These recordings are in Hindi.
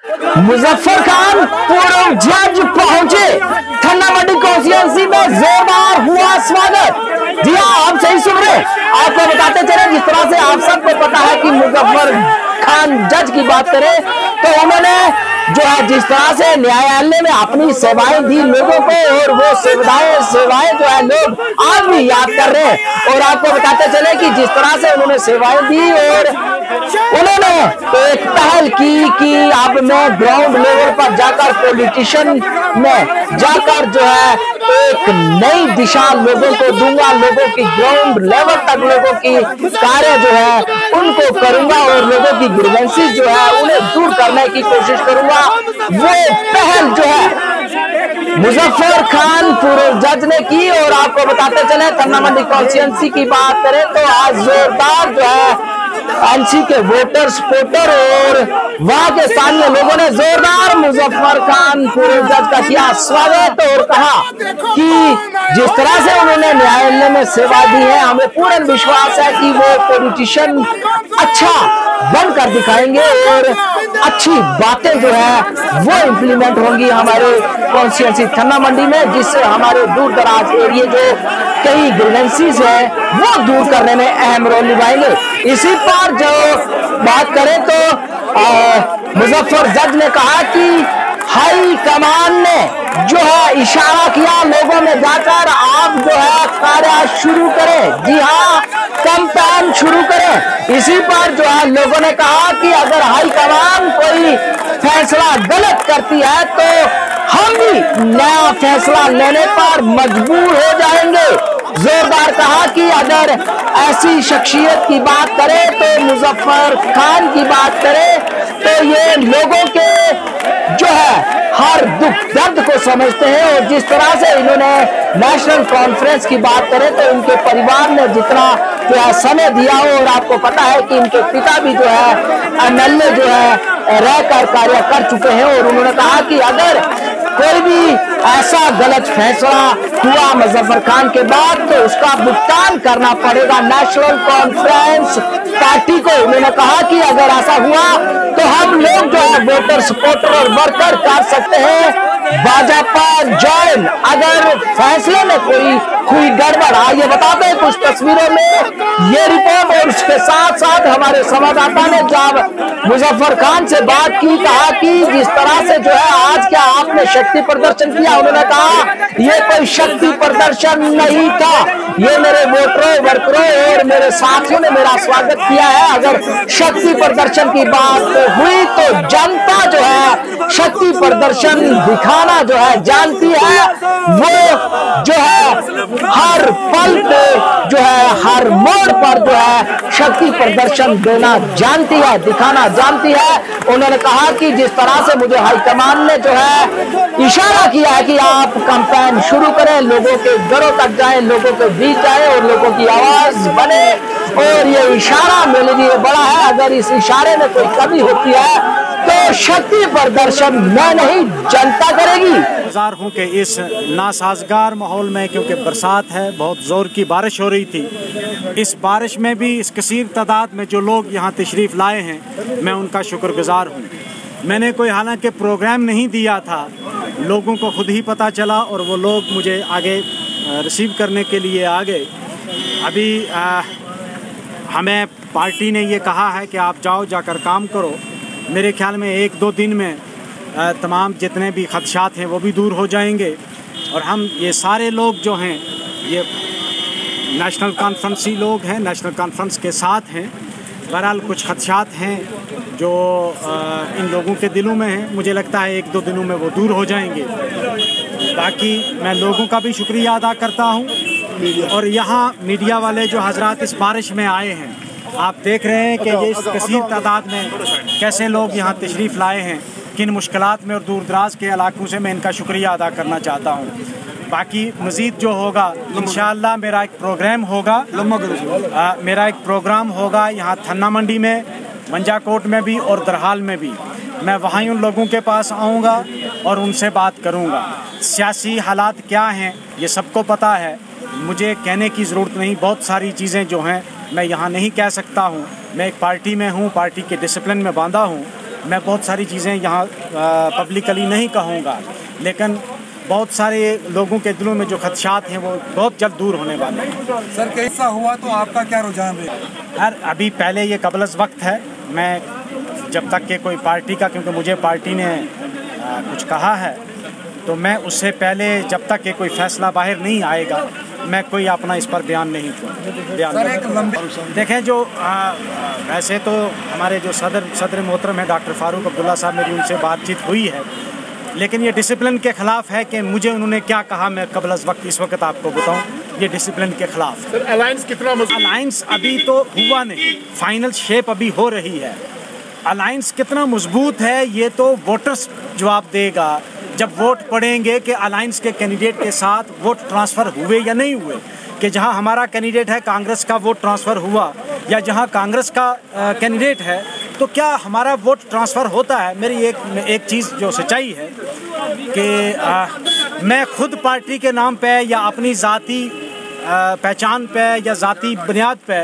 मुजफ्फर खान पूर्व जज पहुंचे, ठन्ना मंडी कॉन्स्टिट्यूएंसी में जोरदार हुआ स्वागत। जी हाँ, आप सही सुन रहे। आपको बताते चले, जिस तरह से आप सबको पता है कि मुजफ्फर खान जज की बात करें तो उन्होंने जो है जिस तरह से न्यायालय में अपनी सेवाएं दी लोगों को, और वो सेवाएं जो है लोग आज भी याद कर रहे हैं। और आपको बताते चले कि जिस तरह से उन्होंने सेवाएं दी और उन्होंने एक पहल की कि अब मैं ग्राउंड लेवल पर जाकर पॉलिटिशियन में जाकर जो है एक नई दिशा लोगों को दूंगा, लोगों की ग्राउंड लेवल तक लोगों की कार्य जो है उनको करूंगा और लोगों की ग्रीवेंसेस जो है उन्हें दूर करने की कोशिश करूंगा। वो पहल जो है मुजफ्फर खान पूर्व जज ने की। और आपको बताते चले, ठन्ना मंडी कॉन्स्टिट्यूएंसी की बात करें तो आज जोरदार जो है एनसी के वोटर सपोर्टर और वहां के स्थानीय लोगों ने जोरदार मुजफ्फर खान पूर्व जज का किया स्वागत और कहा कि जिस तरह से उन्होंने न्यायालय में सेवा दी है, हमें पूर्ण विश्वास है कि वो पॉलिटिशियन अच्छा बनकर दिखाएंगे और अच्छी बातें जो है वो इम्प्लीमेंट होंगी हमारे कॉन्स्टिट्यूएंसी ठन्ना मंडी में, जिससे हमारे दूर दराज एरिया जो कई ग्रीवेंसेस है वो दूर करने में अहम रोल निभाएंगे। इसी पर जो बात करें तो मुजफ्फर जज ने कहा कि हाई कमान ने जो है इशारा किया लोगों में जाकर आप जो है कार्य शुरू करें। जी हाँ, कैंपेन शुरू करें। इसी पर जो है लोगों ने कहा कि अगर हाई कमान कोई फैसला गलत करती है तो हम भी नया फैसला लेने पर मजबूर हो जाएंगे। जोरदार कहा कि अगर ऐसी शख्सियत की बात करें तो मुजफ्फर खान की बात करें तो ये लोगों के जो है हर दुख दर्द को समझते हैं। और जिस तरह से इन्होंने नेशनल कॉन्फ्रेंस की बात करें तो इनके परिवार ने जितना जो है समय दिया हो, और आपको पता है कि इनके पिता भी जो है एमएलए जो है रहकर कार्य कर चुके हैं। और उन्होंने कहा कि अगर कोई भी ऐसा गलत फैसला हुआ मुजफ्फर खान के बाद तो उसका भुगतान करना पड़ेगा नेशनल कॉन्फ्रेंस पार्टी को। उन्होंने कहा कि अगर ऐसा हुआ तो हम लोग जो है वोटर सपोर्टर और वर्कर कर सकते हैं भाजपा ज्वाइन अगर फैसले में कोई हुई गड़बड़। आइए बताते हैं कुछ तस्वीरों में ये रिपोर्ट। और उसके साथ साथ हमारे संवाददाता ने जब मुजफ्फर खान से बात की, कहा कि जिस तरह से जो है आज क्या आपने शक्ति प्रदर्शन किया, उन्होंने कहा ये कोई शक्ति प्रदर्शन नहीं था, ये मेरे वोटरों वर्करों और मेरे साथियों ने मेरा स्वागत किया है। अगर शक्ति प्रदर्शन की बात हुई तो जनता जो है शक्ति प्रदर्शन दिखाना जो है जानती है, वो जो है हर पल पे जो है हर मोड़ पर जो है शक्ति प्रदर्शन देना जानती है, दिखाना जानती है। उन्होंने कहा कि जिस तरह से मुझे हाईकमान ने जो है इशारा किया है कि आप कैंपेन शुरू करें, लोगों के घरों तक जाएं, लोगों के बीच जाएं और लोगों की आवाज बने, और ये इशारा मेरे लिए बड़ा है। अगर इस इशारे में कोई कमी होती है तो शक्ति प्रदर्शन मैं नहीं जनता करेगी। इंतजार हूँ कि इस नासाजगार माहौल में, क्योंकि बरसात है, बहुत ज़ोर की बारिश हो रही थी, इस बारिश में भी इस कसीर तादाद में जो लोग यहाँ तशरीफ़ लाए हैं, मैं उनका शुक्रगुजार हूँ। मैंने कोई हालांकि प्रोग्राम नहीं दिया था, लोगों को खुद ही पता चला और वो लोग मुझे आगे रिसीव करने के लिए आ गए। अभी हमें पार्टी ने ये कहा है कि आप जाओ, जाकर काम करो। मेरे ख्याल में 1-2 दिन में तमाम जितने भी खदशात हैं वो भी दूर हो जाएंगे और हम ये सारे लोग जो हैं ये नेशनल कॉन्फ्रेंसी लोग हैं, नेशनल कॉन्फ्रेंस के साथ हैं। बहरहाल कुछ खदशात हैं जो इन लोगों के दिलों में हैं, मुझे लगता है 1-2 दिनों में वो दूर हो जाएंगे। बाकी मैं लोगों का भी शुक्रिया अदा करता हूँ। और यहाँ मीडिया वाले जो हजरात इस बारिश में आए हैं, आप देख रहे हैं कि ये इस कसीर तादाद में कैसे लोग यहाँ तशरीफ़ लाए हैं, किन मुश्किलात में, और दूर दराज के इलाकों से मैं इनका शुक्रिया अदा करना चाहता हूँ। बाकी मज़ीद जो होगा इंशाअल्लाह मेरा एक प्रोग्राम होगा, मेरा एक प्रोग्राम होगा यहाँ ठन्ना मंडी में, मंजाकोट में भी और दरहाल में भी। मैं वहाँ उन लोगों के पास आऊँगा और उनसे बात करूँगा। सियासी हालात क्या हैं ये सबको पता है, मुझे कहने की ज़रूरत नहीं। बहुत सारी चीज़ें जो हैं मैं यहाँ नहीं कह सकता हूँ। मैं एक पार्टी में हूँ, पार्टी के डिसिप्लिन में बांधा हूँ। मैं बहुत सारी चीज़ें यहाँ पब्लिकली नहीं कहूँगा, लेकिन बहुत सारे लोगों के दिलों में जो खदशात हैं वो बहुत जल्द दूर होने वाले हैं। सर कैसा हुआ तो आपका क्या रुझान है? यार अभी पहले ये कबलस वक्त है, मैं जब तक के कोई पार्टी का, क्योंकि मुझे पार्टी ने कुछ कहा है, तो मैं उससे पहले जब तक के कोई फैसला बाहर नहीं आएगा मैं कोई अपना इस पर बयान नहीं दूँ। देखें जो वैसे तो हमारे जो सदर मोहतरम है डॉक्टर फारूक अब्दुल्ला साहब, मेरी उनसे बातचीत हुई है, लेकिन ये डिसिप्लिन के ख़िलाफ़ है कि मुझे उन्होंने क्या कहा मैं कबल अज़ वक्त इस वक्त आपको बताऊं, ये डिसिप्लिन के ख़िलाफ़। सर अलायंस कितना मजबूत? अलायंस अभी तो हुआ नहीं, फाइनल शेप अभी हो रही है। अलायंस कितना मजबूत है ये तो वोटर्स जवाब देगा जब वोट पड़ेंगे कि अलायंस के कैंडिडेट के साथ वोट ट्रांसफ़र हुए या नहीं हुए, कि जहां हमारा कैंडिडेट है कांग्रेस का वोट ट्रांसफ़र हुआ या जहां कांग्रेस का कैंडिडेट है तो क्या हमारा वोट ट्रांसफ़र होता है। मेरी एक चीज़ जो सच्चाई है कि मैं खुद पार्टी के नाम पे या अपनी ज़ाती पहचान पे या ज़ाती बुनियाद पे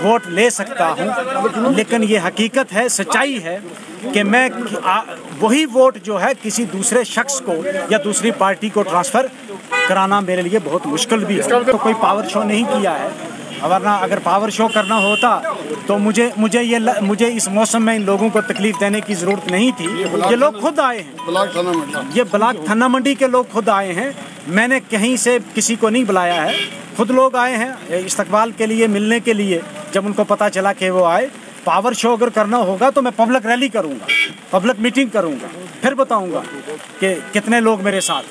वोट ले सकता हूँ, लेकिन ये हकीकत है, सच्चाई है कि मैं वही वोट जो है किसी दूसरे शख्स को या दूसरी पार्टी को ट्रांसफ़र कराना मेरे लिए बहुत मुश्किल भी है। तो कोई पावर शो नहीं किया है, वरना अगर पावर शो करना होता तो मुझे इस मौसम में इन लोगों को तकलीफ देने की ज़रूरत नहीं थी। ये लोग खुद आए हैं, ये ब्लॉक थाना मंडी के लोग खुद आए हैं, मैंने कहीं से किसी को नहीं बुलाया है, खुद लोग आए हैं इस्तकबाल के लिए, मिलने के लिए। जब उनको पता चला कि वो आए, पावर शो अगर करना होगा तो मैं पब्लिक रैली करूँगा, पब्लिक मीटिंग करूँगा, फिर बताऊँगा कि कितने लोग मेरे साथ।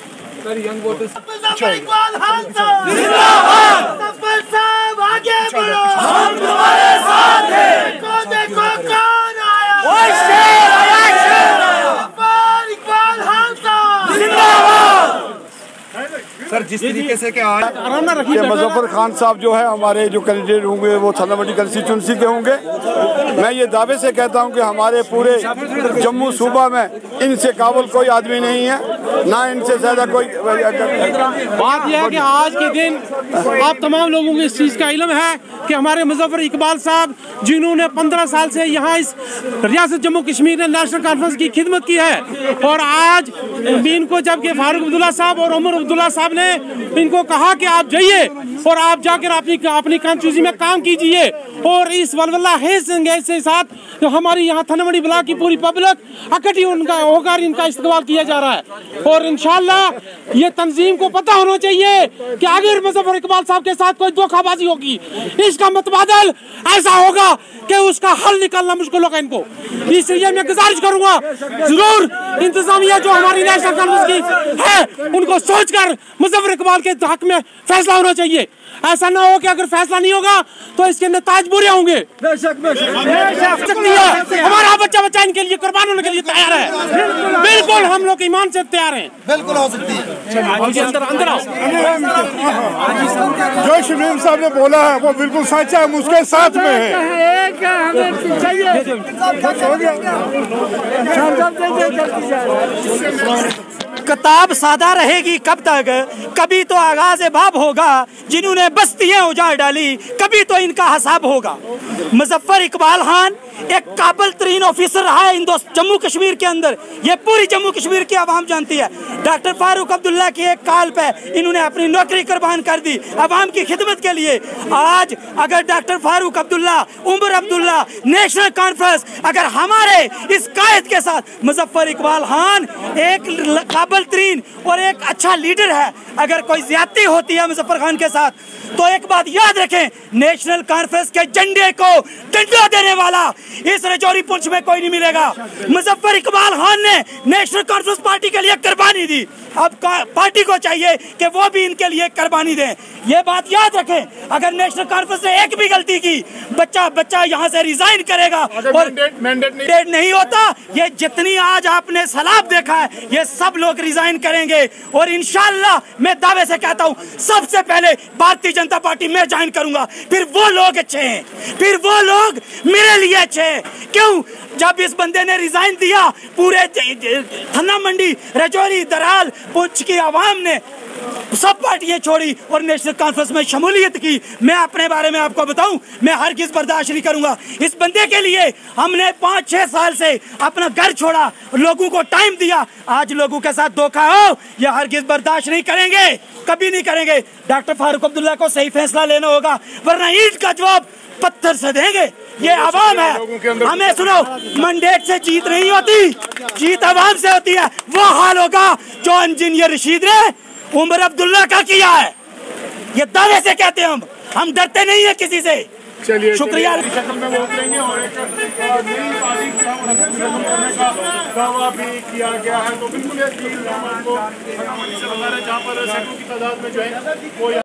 सर जिस तरीके से क्या मुजफ्फर खान साहब जो है हमारे जो कैंडिडेट होंगे वो थाना मंडी कंस्टिट्यूंसी के होंगे। मैं ये दावे से कहता हूँ कि हमारे पूरे जम्मू सूबा में इनसे काबिल कोई आदमी नहीं है, ना इनसे ज़्यादा कोई। बात यह है कि आज के दिन आप तमाम लोगों को इस चीज़ का इल्म है कि हमारे मुजफ्फर इकबाल साहब जिन्होंने 15 साल से यहाँ इस रियासत जम्मू कश्मीर ने नेशनल कॉन्फ्रेंस की खिदमत की है, और आज इनको जबकि फारूक अब्दुल्ला साहब और उमर अब्दुल्ला साहब ने इनको कहा कि आप जाइए और आप जाकर अपनी कॉन्स्टिट्यूंसी में काम कीजिए, और इस वलवला के साथ जो हमारी यहाँ थाना मंडी ब्लॉक की पूरी पब्लिक इकट्ठी उनका होकर इनका इस्तेमाल किया जा रहा है। और इंशाल्लाह ये तंजीम को पता होना चाहिए कि अगर मुजफ्फर इकबाल साहब के साथ कोई धोखाबाजी होगी, इसका मतबादल ऐसा होगा कि उसका हल निकालना मुश्किल होगा इनको। इसलिए मैं गुजारिश करूंगा जरूर इंतजामिया जो हमारी नेशनल कॉन्फ्रेंस की है उनको सोचकर मुजफ्फर इकबाल के हक में फैसला होना चाहिए। ऐसा ना हो कि अगर फैसला नहीं होगा तो इसके नताज बुरे होंगे। हमारा बच्चा इनके लिए कुर्बान होने के लिए तैयार है, बिल्कुल हम लोग ईमान से तैयार हैं, बिल्कुल हो सकती है। अंदर आओ। जो शमीम साहब ने बोला है वो बिल्कुल सच है, हम उसके साथ में है। किताब सादा रहेगी कब तक, कभी तो आगाज बाब होगा, जिन्होंने बस्तियां उजाड़ डाली कभी तो इनका हिसाब होगा। मुजफ्फर इकबाल खान एक काबिल तरीन ऑफिसर रहा है जम्मू कश्मीर के अंदर, ये पूरी जम्मू कश्मीर की आवाम जानती है। डॉक्टर फारूक अब्दुल्ला की एक काल पे इन्होंने अपनी नौकरी कुर्बान कर दी आवाम की खिदमत के लिए। आज अगर doctor Farooq Abdullah, Omar Abdullah, National Conference अगर हमारे इस कायद के साथ मुजफ्फर इकबाल खान एक काबिल तरीन और एक अच्छा लीडर है, अगर कोई ज्यादती होती है मुजफ्फर खान के साथ तो एक बात याद रखें, नेशनल कॉन्फ्रेंस के झंडे को डंडा देने वाला इस रजौरी पुंछ में कोई नहीं मिलेगा। मुजफ्फर इकबाल खान ने नेशनल कॉन्फ्रेंस पार्टी के लिए कुर्बानी दी, अब पार्टी को चाहिए कि वो भी इनके लिए कुर्बानी दें। ये बात याद रखें, अगर नेशनल कॉन्फ्रेंस ने एक भी गलती की बच्चा यहाँ से रिजाइन करेगा और मैंडेट नहीं होता, ये जितनी आज आपने सलाब देखा है ये सब लोग रिजाइन करेंगे। और इंशाल्लाह मैं दावे से कहता हूँ सबसे पहले भारतीय जनता पार्टी में ज्वाइन करूंगा, फिर वो लोग अच्छे हैं, फिर वो लोग मेरे लिए अच्छे हैं। क्यों? जब इस बंदे ने रिजाइन दिया पूरे थाना मंडी, रजौरी, दराल पुंछ की आवाम ने सब पार्टियां छोड़ी और नेशनल कॉन्फ्रेंस में शमूलियत की। मैं अपने बारे में आपको बताऊं, मैं हरगिज़ बर्दाश्त नहीं करूंगा। इस बंदे के लिए हमने 5-6 साल से अपना घर छोड़ा, लोगों को टाइम दिया, आज लोगों के साथ धोखा हो, यह हरगिज़ बर्दाश्त नहीं करेंगे, कभी नहीं करेंगे। डॉक्टर फारूक अब्दुल्ला को सही फैसला लेना होगा, वरना ईंट का जवाब पत्थर से देंगे। ये आवाम है, हमें सुनो, मैंडेट से जीत नहीं होती, जीत आवाम से होती है। वो हाल होगा जो इंजीनियर रशीद ने उमर अब्दुल्ला का किया है। ये दावे से कहते हैं हम डरते नहीं है किसी से। चलिए शुक्रिया। शक्ल में वोट लेंगे और एक नई तारीख करने का दावा भी किया गया है। तो बिल्कुल जहाँ पर सैकड़ों की तादाद में जो है वो